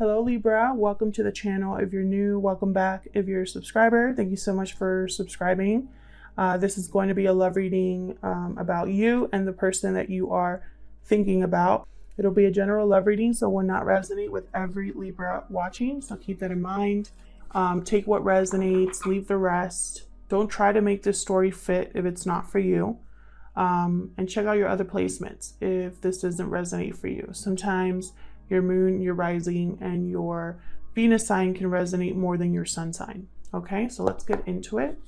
Hello Libra, welcome to the channel. If you're new, welcome back. If you're a subscriber, thank you so much for subscribing. This is going to be a love reading about you and the person that you are thinking about. It'll be a general love reading, so will not resonate with every Libra watching, so keep that in mind. Take what resonates, leave the rest. Don't try to make this story fit if it's not for you. And check out your other placements if this doesn't resonate for you. Sometimes your moon, your rising, and your Venus sign can resonate more than your sun sign. Okay, so let's get into it.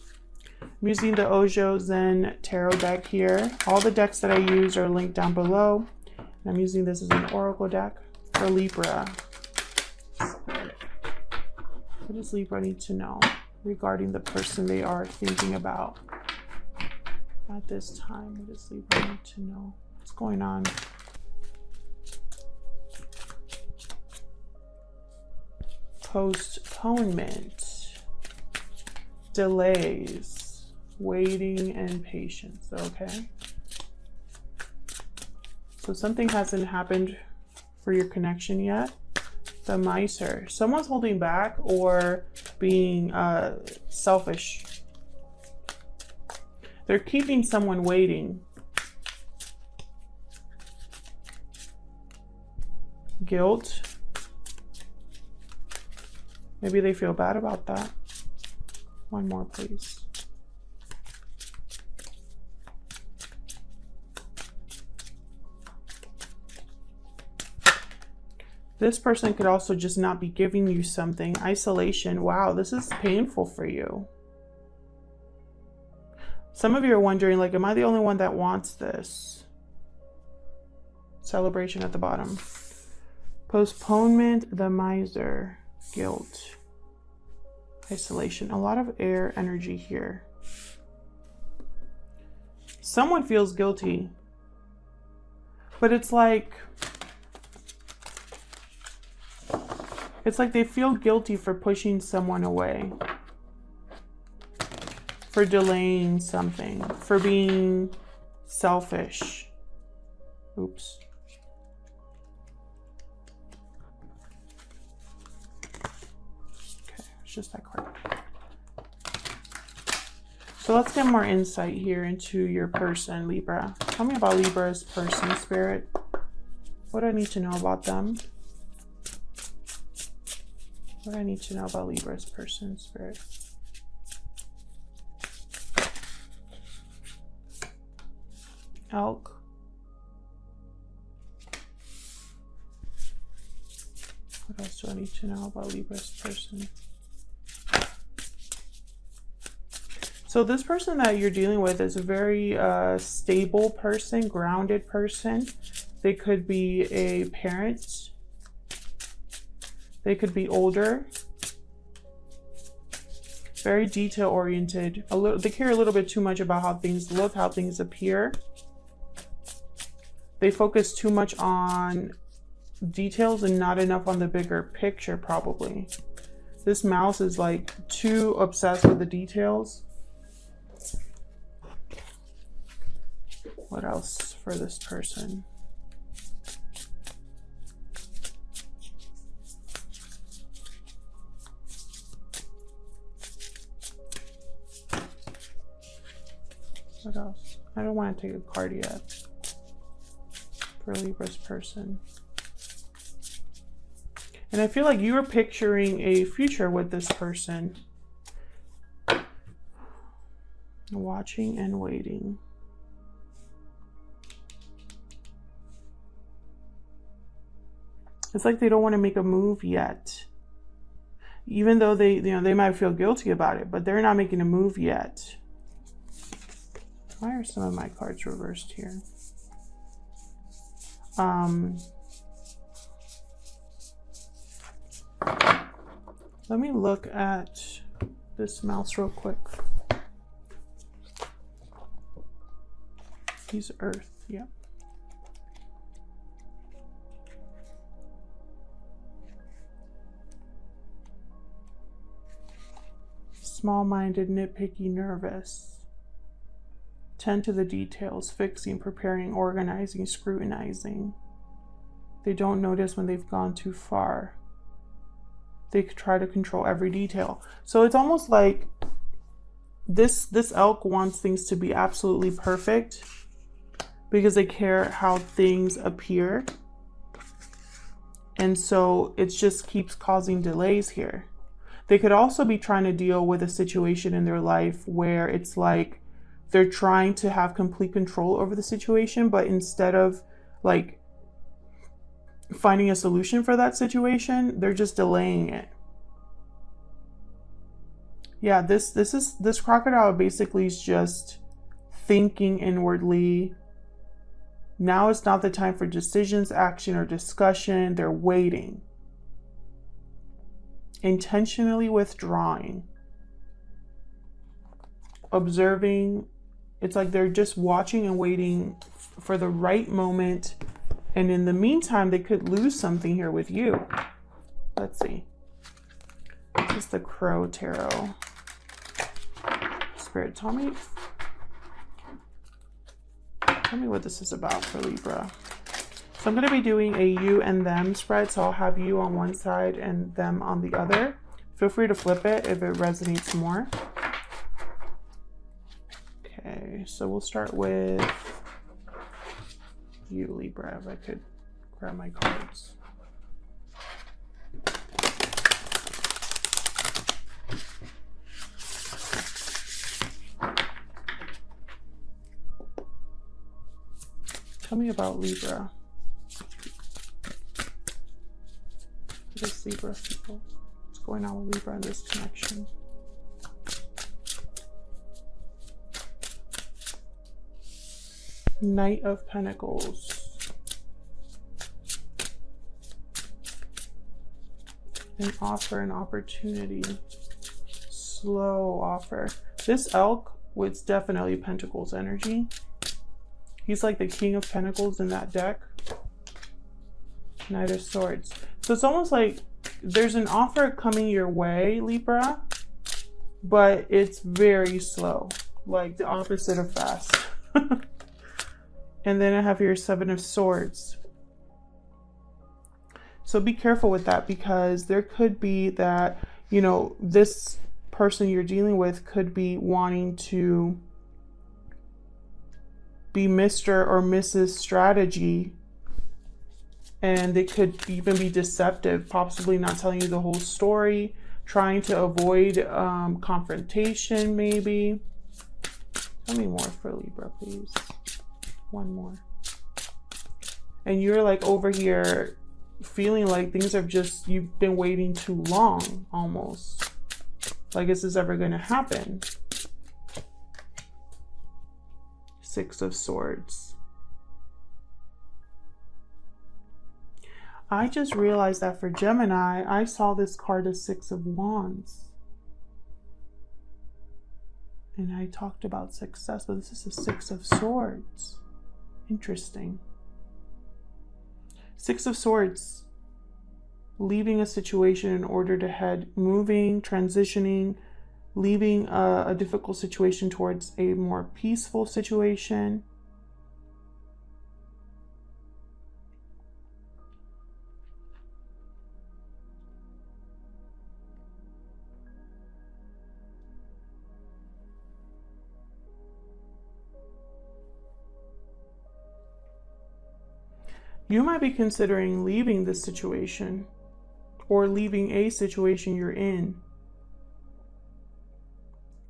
I'm using the Ojo Zen Tarot deck here. All the decks that I use are linked down below. I'm using this as an oracle deck for Libra. What does Libra need to know regarding the person they are thinking about at this time? What does Libra need to know? What's going on? Postponement, delays, waiting, and patience. Okay. So something hasn't happened for your connection yet. The Miser. Someone's holding back or being selfish. They're keeping someone waiting. Guilt. Maybe they feel bad about that. One more, please. This person could also just not be giving you something. Isolation. Wow, this is painful for you. Some of you are wondering, like, am I the only one that wants this? Celebration at the bottom. Postponement, the Miser. Guilt, isolation, a lot of air energy here. Someone feels guilty, but it's like they feel guilty for pushing someone away, for delaying something, for being selfish. Oops. Just that card. So let's get more insight here into your person, Libra. Tell me about Libra's person, Spirit. What do I need to know about them? What do I need to know about Libra's person, Spirit? Elk. What else do I need to know about Libra's person? So this person that you're dealing with is a very stable person, grounded person. They could be a parent. They could be older. Very detail oriented. They care a little bit too much about how things look, how things appear. They focus too much on details and not enough on the bigger picture, probably. This mouse is like too obsessed with the details. What else for this person? What else? I don't want to take a card yet for Libra's person. And I feel like you are picturing a future with this person. Watching and waiting. It's like they don't want to make a move yet. Even though they might feel guilty about it, but they're not making a move yet. Why are some of my cards reversed here? Let me look at this mouse real quick. He's Earth, yeah. Small-minded, nitpicky, nervous. Tend to the details, fixing, preparing, organizing, scrutinizing. They don't notice when they've gone too far. They could try to control every detail. So it's almost like this elk wants things to be absolutely perfect because they care how things appear. And so it just keeps causing delays here. They could also be trying to deal with a situation in their life where it's like they're trying to have complete control over the situation, but instead of like finding a solution for that situation, they're just delaying it. Yeah, this crocodile basically is just thinking inwardly. Now it's not the time for decisions, action, or discussion. They're waiting. Intentionally withdrawing. Observing. It's like they're just watching and waiting for the right moment. And in the meantime, they could lose something here with you. Let's see. This is the Crow Tarot. Spirit, tell me what this is about for Libra. So I'm going to be doing a you and them spread. So I'll have you on one side and them on the other. Feel free to flip it if it resonates more. Okay, so we'll start with you, Libra, if I could grab my cards. Tell me about Libra. What is Libra, people? What's going on with Libra in this connection? Knight of Pentacles. An offer, an opportunity. Slow offer. This elk was definitely Pentacles energy. He's like the King of Pentacles in that deck. Knight of Swords. So it's almost like there's an offer coming your way, Libra, but it's very slow, like the opposite of fast. And then I have your Seven of Swords. So be careful with that, because there could be that, you know, this person you're dealing with could be wanting to be Mr. or Mrs. Strategy, and they could even be deceptive, possibly not telling you the whole story, trying to avoid confrontation maybe. Tell me more for Libra, please. One more. And you're like over here feeling like things have just, you've been waiting too long almost. Like, is this ever going to happen? Six of Swords. I just realized that for Gemini, I saw this card as Six of Wands. And I talked about success, but this is a Six of Swords. Interesting. Six of Swords. Leaving a situation in order to head, moving, transitioning, leaving a difficult situation towards a more peaceful situation. You might be considering leaving this situation or leaving a situation you're in,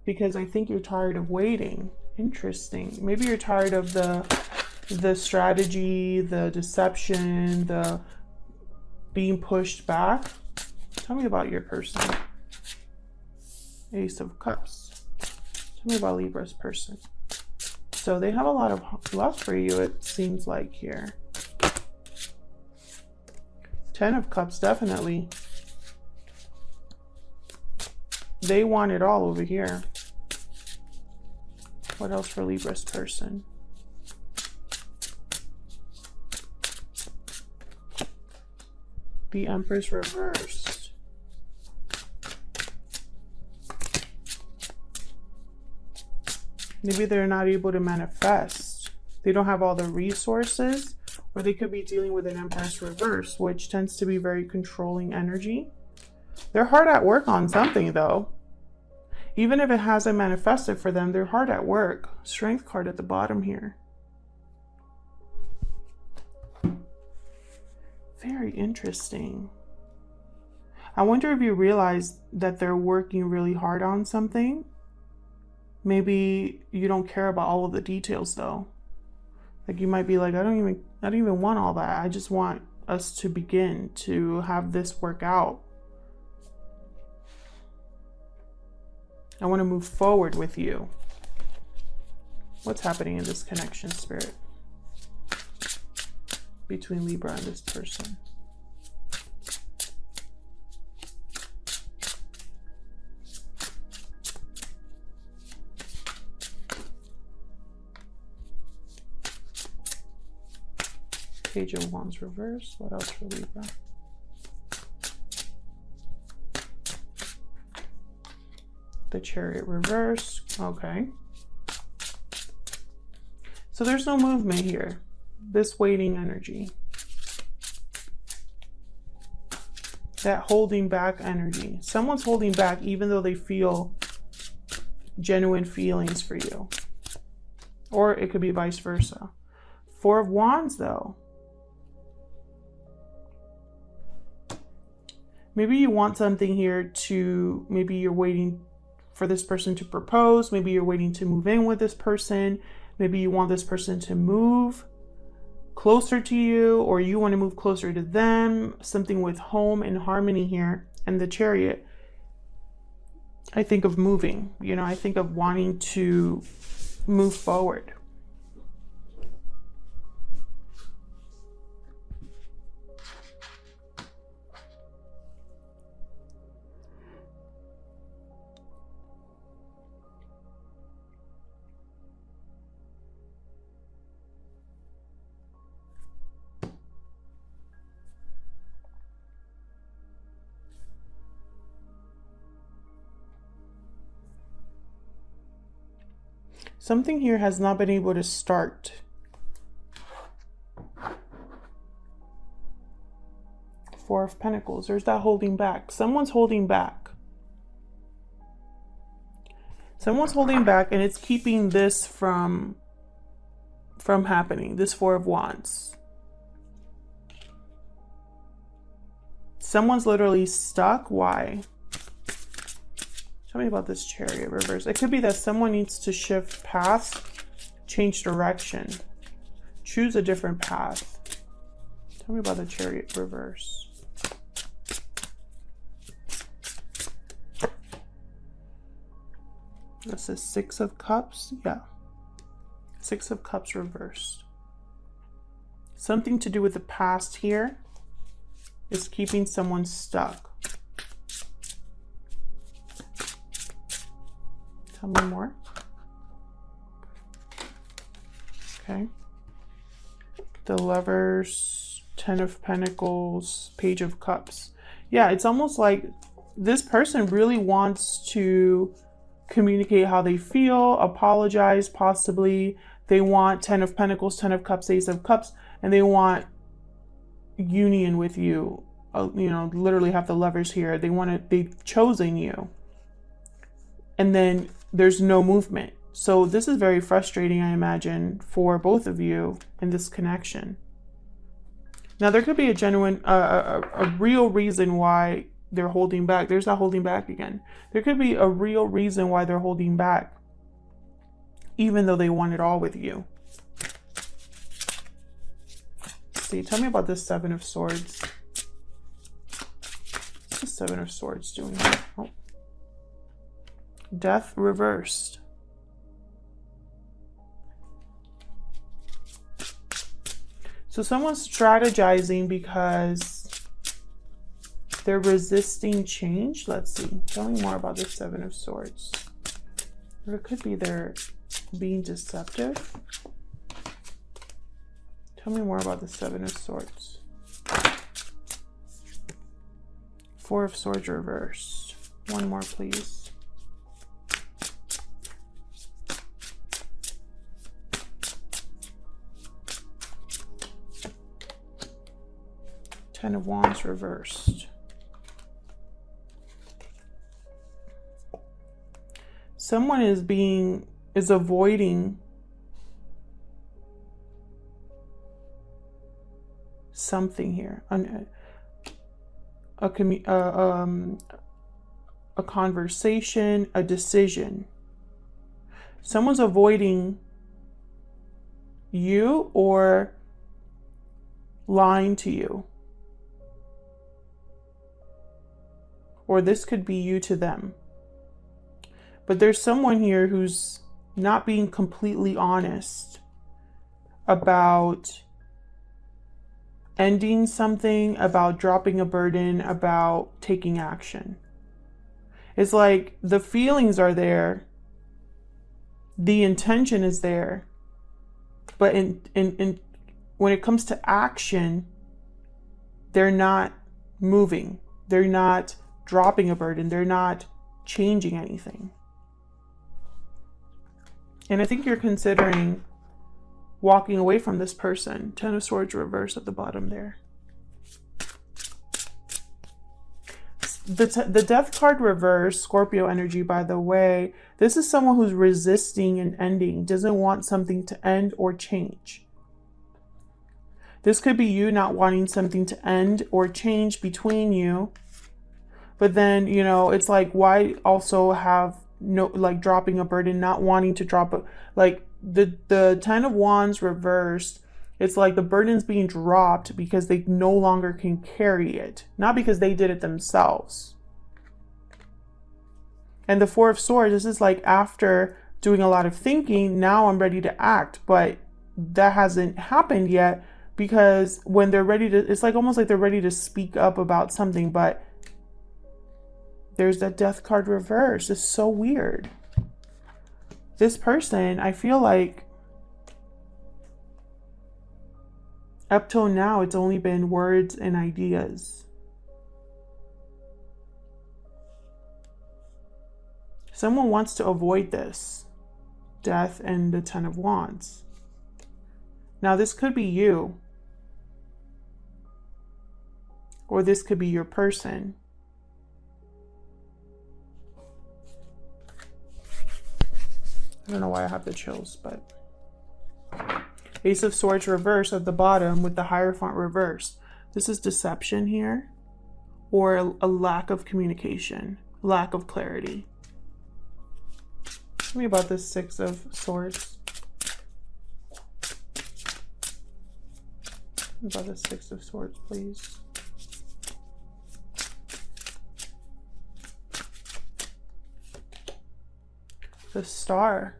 because I think you're tired of waiting. Interesting. Maybe you're tired of the strategy, the deception, the being pushed back. Tell me about your person. Ace of Cups. Tell me about Libra's person. So they have a lot of love for you, it seems like here. Ten of Cups, definitely. They want it all over here. What else for Libra's person? The Empress reversed. Maybe they're not able to manifest. They don't have all the resources, or they could be dealing with an Empress reverse, which tends to be very controlling energy. They're hard at work on something though. Even if it hasn't manifested for them, they're hard at work. Strength card at the bottom here. Very interesting. I wonder if you realize that they're working really hard on something. Maybe you don't care about all of the details though. Like you might be like, I don't even want all that. I just want us to begin to have this work out. I want to move forward with you. What's happening in this connection, Spirit? Between Libra and this person. Page of Wands reverse. What else for Libra? The Chariot reverse. Okay. So there's no movement here. This waiting energy. That holding back energy. Someone's holding back even though they feel genuine feelings for you. Or it could be vice versa. Four of Wands though. Maybe you want something here to, maybe you're waiting for this person to propose. Maybe you're waiting to move in with this person. Maybe you want this person to move closer to you, or you want to move closer to them. Something with home and harmony here. And the Chariot, I think of moving. You know, I think of wanting to move forward. Something here has not been able to start. Four of Pentacles. There's that holding back. Someone's holding back. Someone's holding back, and it's keeping this from happening. This Four of Wands. Someone's literally stuck. Why? Tell me about this Chariot reverse. It could be that someone needs to shift paths, change direction, choose a different path. Tell me about the Chariot reverse. This is Six of Cups. Yeah. Six of Cups reversed. Something to do with the past here is keeping someone stuck. Tell me more. Okay. The Lovers, Ten of Pentacles, Page of Cups. Yeah, it's almost like this person really wants to communicate how they feel, apologize possibly. They want Ten of Pentacles, Ten of Cups, Ace of Cups, and they want union with you. You know, literally have the Lovers here. They've chosen you. And then there's no movement. So this is very frustrating, I imagine, for both of you in this connection. Now, there could be a genuine, a real reason why they're holding back. There's that holding back again. There could be a real reason why they're holding back, even though they want it all with you. Let's see, tell me about this Seven of Swords. What's the Seven of Swords doing here? Oh. Death reversed. So someone's strategizing because they're resisting change. Let's see. Tell me more about the Seven of Swords. Or it could be they're being deceptive. Tell me more about the Seven of Swords. Four of Swords reversed. One more, please. Ten of Wands reversed. someone is avoiding something here. A conversation, a decision. Someone's avoiding you or lying to you. Or this could be you to them. But there's someone here who's not being completely honest about ending something, about dropping a burden, about taking action. It's like the feelings are there, the intention is there, but when it comes to action, they're not moving, they're not dropping a burden, they're not changing anything. And I think you're considering walking away from this person. Ten of Swords reverse at the bottom there. The Death card reverse, Scorpio energy, by the way, this is someone who's resisting an ending, doesn't want something to end or change. This could be you not wanting something to end or change between you. But then, you know, it's like, why also have no, like, dropping a burden, not wanting to drop a, like, the Ten of Wands reversed, it's like the burden's being dropped because they no longer can carry it, not because they did it themselves. And the Four of Swords, this is like after doing a lot of thinking, now I'm ready to act, but that hasn't happened yet, because when they're ready to, it's like almost like they're ready to speak up about something, but there's that Death card reverse. It's so weird. This person, I feel like up till now, it's only been words and ideas. Someone wants to avoid this. Death and the Ten of Wands. Now, this could be you. Or this could be your person. I don't know why I have the chills, but Ace of Swords reverse at the bottom with the Hierophant reverse. This is deception here, or a lack of communication, lack of clarity. Tell me about this Six of Swords. Tell me about the Six of Swords, please. The Star.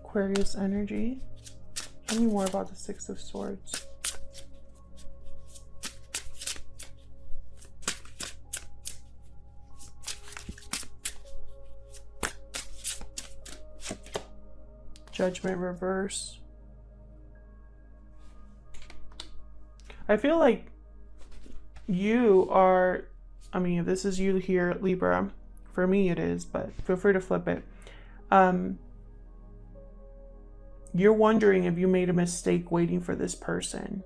Aquarius energy. Tell me more about the Six of Swords. Judgment reverse. I feel like you are, I mean, if this is you here, Libra, for me it is, but feel free to flip it. You're wondering if you made a mistake waiting for this person.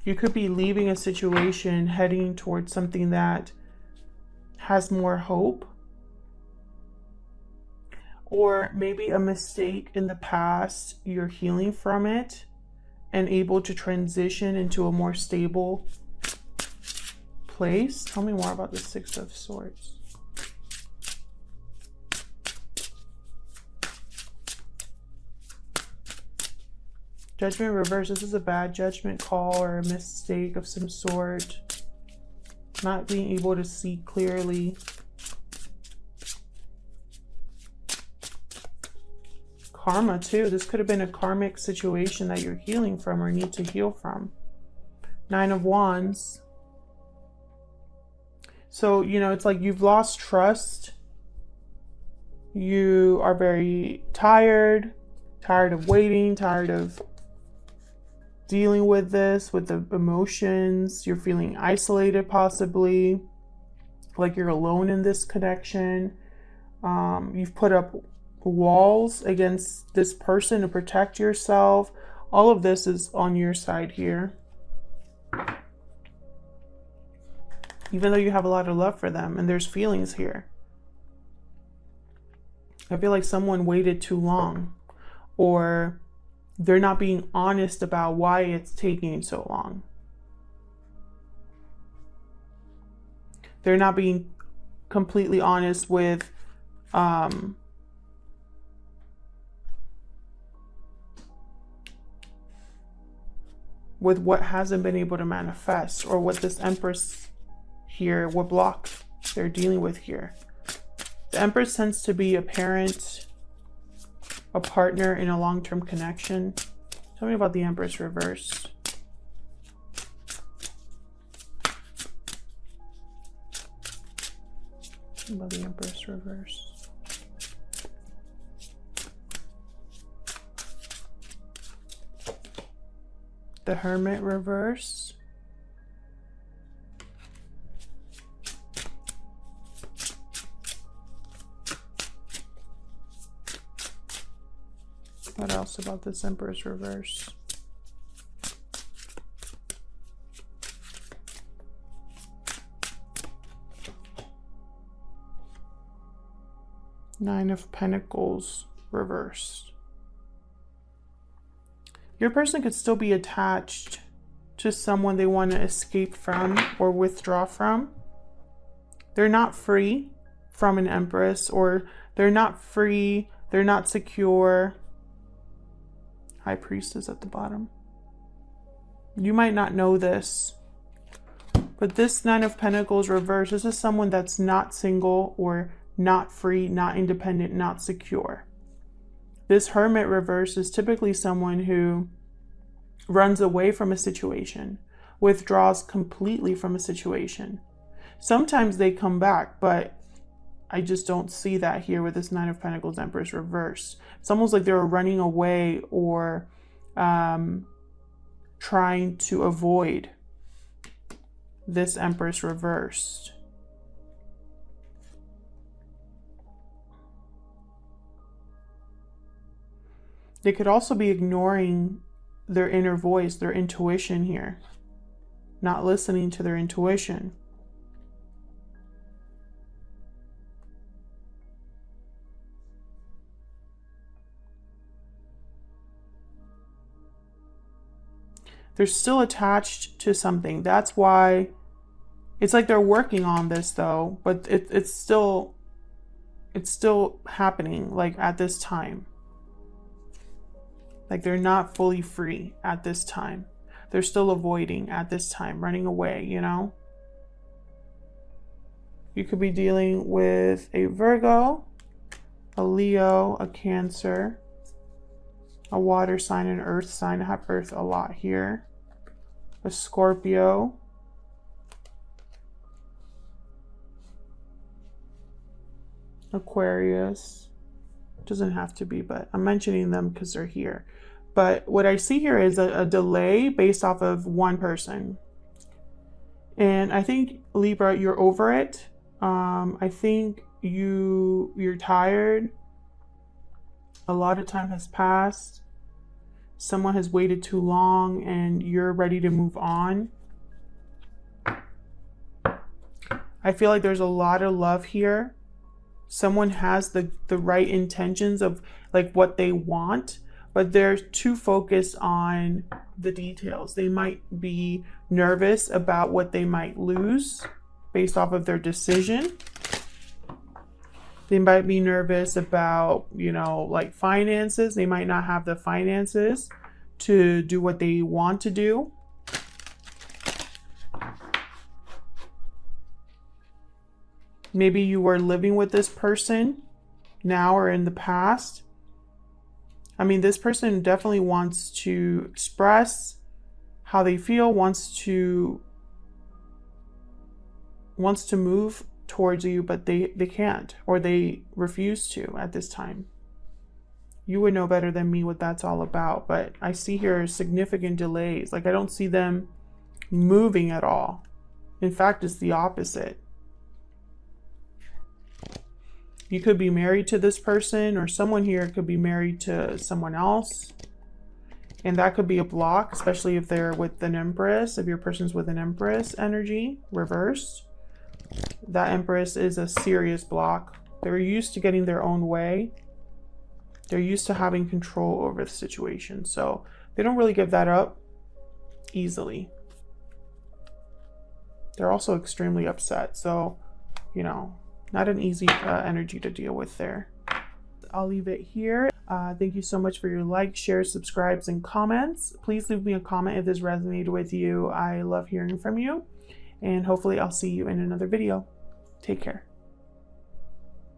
You could be leaving a situation, heading towards something that has more hope. Or maybe a mistake in the past, you're healing from it and able to transition into a more stable place. Tell me more about the Six of Swords. Judgment reverse. This is a bad judgment call or a mistake of some sort. Not being able to see clearly. Karma too. This could have been a karmic situation that you're healing from or need to heal from. Nine of Wands. So, you know, it's like you've lost trust. You are very tired of waiting, tired of dealing with this, with the emotions. You're feeling isolated, possibly, like you're alone in this connection. You've put up walls against this person to protect yourself. All of this is on your side here. Even though you have a lot of love for them and there's feelings here. I feel like someone waited too long, or they're not being honest about why it's taking so long. They're not being completely honest with what hasn't been able to manifest, or what this Empress here, what block they're dealing with here. The Empress tends to be a parent, a partner in a long-term connection. Tell me about the Empress reversed. Tell me about the Empress reversed. The Hermit reversed. What else about this Empress reverse? Nine of Pentacles reversed. Your person could still be attached to someone they want to escape from or withdraw from. They're not free from an Empress, or they're not free, they're not secure. High Priestess at the bottom. You might not know this, but this Nine of Pentacles reverse, this is someone that's not single or not free, not independent, not secure. This Hermit reverse is typically someone who runs away from a situation, withdraws completely from a situation. Sometimes they come back, but I just don't see that here with this Nine of Pentacles Empress reverse. It's almost like they were running away or trying to avoid this Empress reversed. They could also be ignoring their inner voice, their intuition here. Not listening to their intuition. They're still attached to something. That's why it's like they're working on this though, but it's still happening like at this time. Like they're not fully free at this time. They're still avoiding at this time, running away, you know? You could be dealing with a Virgo, a Leo, a Cancer, a water sign, an earth sign. I have earth a lot here. A Scorpio. Aquarius. Doesn't have to be, but I'm mentioning them because they're here. But what I see here is a delay based off of one person. And I think, Libra, you're over it. I think you're tired. A lot of time has passed. Someone has waited too long and you're ready to move on. I feel like there's a lot of love here. Someone has the right intentions of like what they want, but they're too focused on the details. They might be nervous about what they might lose based off of their decision. They might be nervous about, you know, like finances. They might not have the finances to do what they want to do. Maybe you were living with this person now or in the past. I mean, this person definitely wants to express how they feel, wants to move towards you, but they can't, or they refuse to at this time. You would know better than me what that's all about, but I see here significant delays. Like I don't see them moving at all. In fact, it's the opposite. You could be married to this person, or someone here could be married to someone else. And that could be a block, especially if they're with an Empress, if your person's with an Empress energy, reversed. That Empress is a serious block. They're used to getting their own way. They're used to having control over the situation. So they don't really give that up easily. They're also extremely upset. So, you know, not an easy energy to deal with there. I'll leave it here. Thank you so much for your likes, shares, subscribes, and comments. Please leave me a comment if this resonated with you. I love hearing from you. And hopefully I'll see you in another video. Take care.